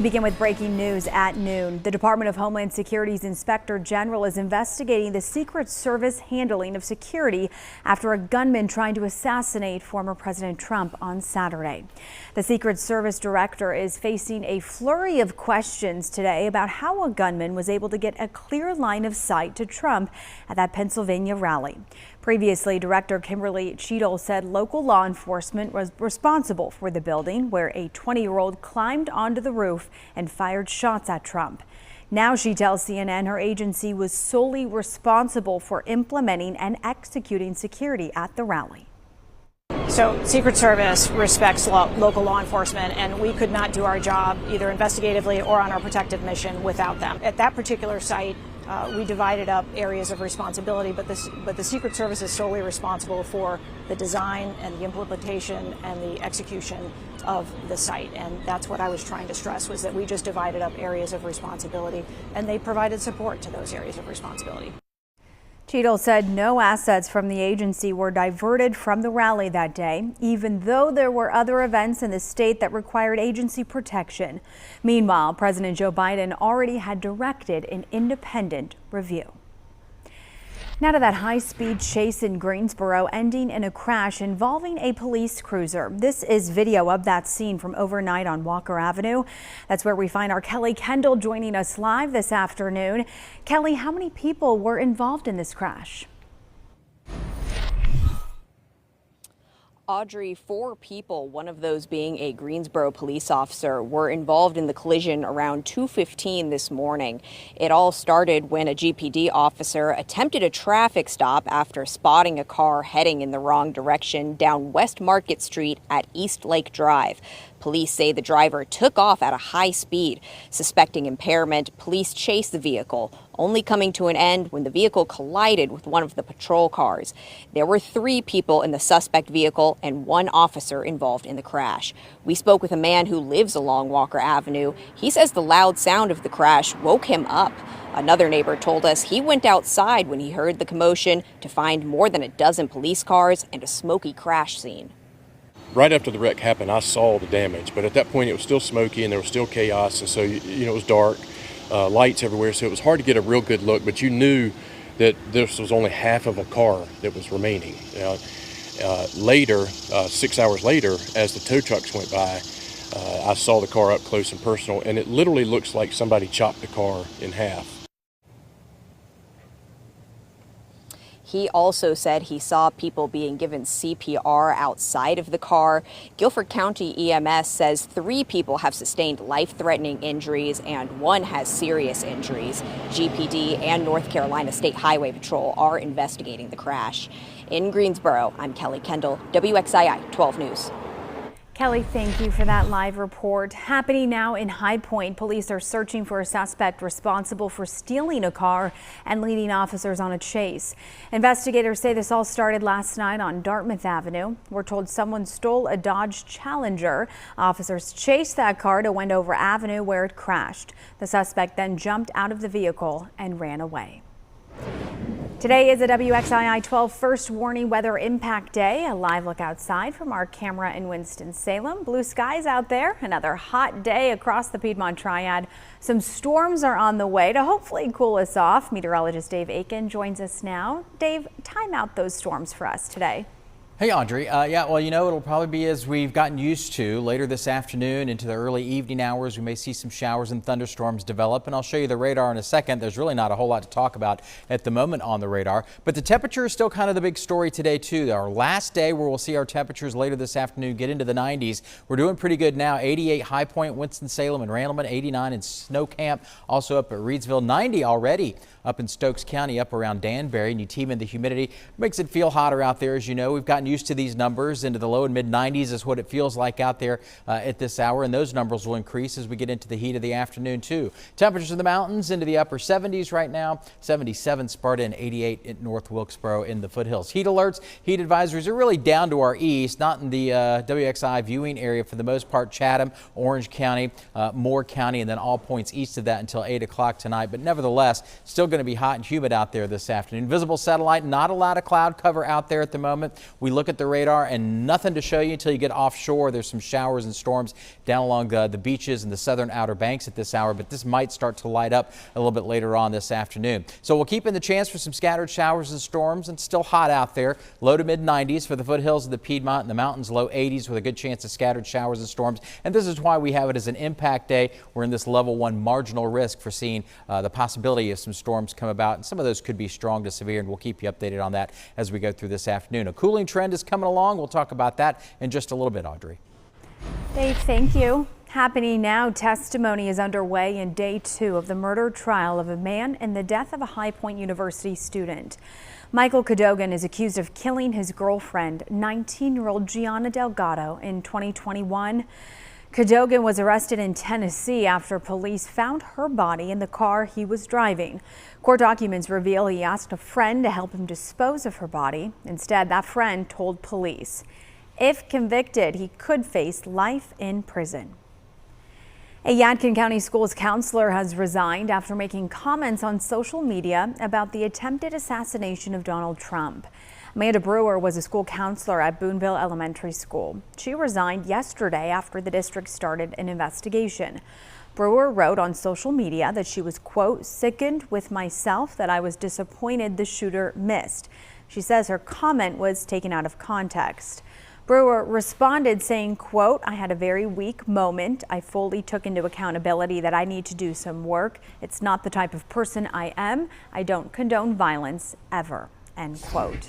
Begin with breaking news at noon. The Department of Homeland Security's Inspector General is investigating the Secret Service handling of security after a gunman tried to assassinate former President Trump on Saturday. The Secret Service director is facing a flurry of questions today about how a gunman was able to get a clear line of sight to Trump at that Pennsylvania rally. Previously, Director Kimberly Cheadle said local law enforcement was responsible for the building where a 20-year-old climbed onto the roof and fired shots at Trump. Now she tells CNN her agency was solely responsible for implementing and executing security at the rally. So Secret Service respects local law enforcement, and we could not do our job either investigatively or on our protective mission without them. At that particular site, we divided up areas of responsibility, but the Secret Service is solely responsible for the design and the implementation and the execution of the site. And that's what I was trying to stress, was that we just divided up areas of responsibility, and they provided support to those areas of responsibility. Cheadle said no assets from the agency were diverted from the rally that day, even though there were other events in the state that required agency protection. Meanwhile, President Joe Biden already had directed an independent review. Now to that high-speed chase in Greensboro ending in a crash involving a police cruiser. This is video of that scene from overnight on Walker Avenue. That's where we find our Kelly Kendall joining us live this afternoon. Kelly, how many people were involved in this crash? Audrey, 4 people, one of those being a Greensboro police officer, were involved in the collision around 2:15 this morning. It all started when a GPD officer attempted a traffic stop after spotting a car heading in the wrong direction down West Market Street at East Lake Drive. Police say the driver took off at a high speed. Suspecting impairment, police chased the vehicle, only coming to an end when the vehicle collided with one of the patrol cars. There were 3 people in the suspect vehicle and 1 officer involved in the crash. We spoke with a man who lives along Walker Avenue. He says the loud sound of the crash woke him up. Another neighbor told us he went outside when he heard the commotion to find more than a dozen police cars and a smoky crash scene. Right after the wreck happened, I saw the damage, but at that point it was still smoky and there was still chaos, and so it was dark, lights everywhere, so it was hard to get a real good look, but you knew that this was only half of a car that was remaining. Later, 6 hours later, as the tow trucks went by, I saw the car up close and personal, and it literally looks like somebody chopped the car in half. He also said he saw people being given CPR outside of the car. Guilford County EMS says 3 people have sustained life-threatening injuries and 1 has serious injuries. GPD and North Carolina State Highway Patrol are investigating the crash. In Greensboro, I'm Kelly Kendall, WXII 12 News. Kelly, thank you for that live report. Happening now in High Point, police are searching for a suspect responsible for stealing a car and leading officers on a chase. Investigators say this all started last night on Dartmouth Avenue. We're told someone stole a Dodge Challenger. Officers chased that car to Wendover Avenue where it crashed. The suspect then jumped out of the vehicle and ran away. Today is a WXII 12 first warning weather impact day. A live look outside from our camera in Winston-Salem. Blue skies out there. Another hot day across the Piedmont Triad. Some storms are on the way to hopefully cool us off. Meteorologist Dave Aiken joins us now. Dave, time out those storms for us today. Hey, Audrey. Yeah, well, it'll probably be as we've gotten used to. Later this afternoon into the early evening hours, we may see some showers and thunderstorms develop, and I'll show you the radar in a second. There's really not a whole lot to talk about at the moment on the radar, but the temperature is still kind of the big story today, too. Our last day where we'll see our temperatures later this afternoon get into the 90s. We're doing pretty good now. 88 High Point, Winston-Salem, and Randleman. 89 in Snow Camp, also up at Reidsville. 90 already up in Stokes County, up around Danbury, and you team in the humidity. Makes it feel hotter out there, as you know. We've gotten used to these numbers. Into the low and mid 90s is what it feels like out there at this hour, and those numbers will increase as we get into the heat of the afternoon too. Temperatures in the mountains into the upper 70s right now. 77 Sparta and 88 at North Wilkesboro in the foothills. Heat alerts, heat advisories are really down to our east, not in the WXI viewing area for the most part. Chatham, Orange County, Moore County, and then all points east of that until 8 o'clock tonight. But nevertheless, still going to be hot and humid out there this afternoon. Visible satellite, not a lot of cloud cover out there at the moment. We look at the radar and nothing to show you until you get offshore. There's some showers and storms down along the beaches and the southern Outer Banks at this hour, but this might start to light up a little bit later on this afternoon. So we'll keep in the chance for some scattered showers and storms, and still hot out there. Low to mid 90s for the foothills of the Piedmont and the mountains, low 80s with a good chance of scattered showers and storms. And this is why we have it as an impact day. We're in this level 1 marginal risk for seeing the possibility of some storms come about, and some of those could be strong to severe, and we'll keep you updated on that as we go through this afternoon. A cooling trend is coming along. We'll talk about that in just a little bit, Audrey. Dave, thank you. Happening now, testimony is underway in day 2 of the murder trial of a man and the death of a High Point University student. Michael Cadogan is accused of killing his girlfriend, 19-year-old Gianna Delgado, in 2021. Cadogan was arrested in Tennessee after police found her body in the car he was driving. Court documents reveal he asked a friend to help him dispose of her body. Instead, that friend told police. If convicted, he could face life in prison. A Yadkin County Schools counselor has resigned after making comments on social media about the attempted assassination of Donald Trump. Amanda Brewer was a school counselor at Boonville Elementary School. She resigned yesterday after the district started an investigation. Brewer wrote on social media that she was, quote, sickened with myself, that I was disappointed the shooter missed. She says her comment was taken out of context. Brewer responded saying, quote, I had a very weak moment. I fully took into accountability that I need to do some work. It's not the type of person I am. I don't condone violence ever, end quote.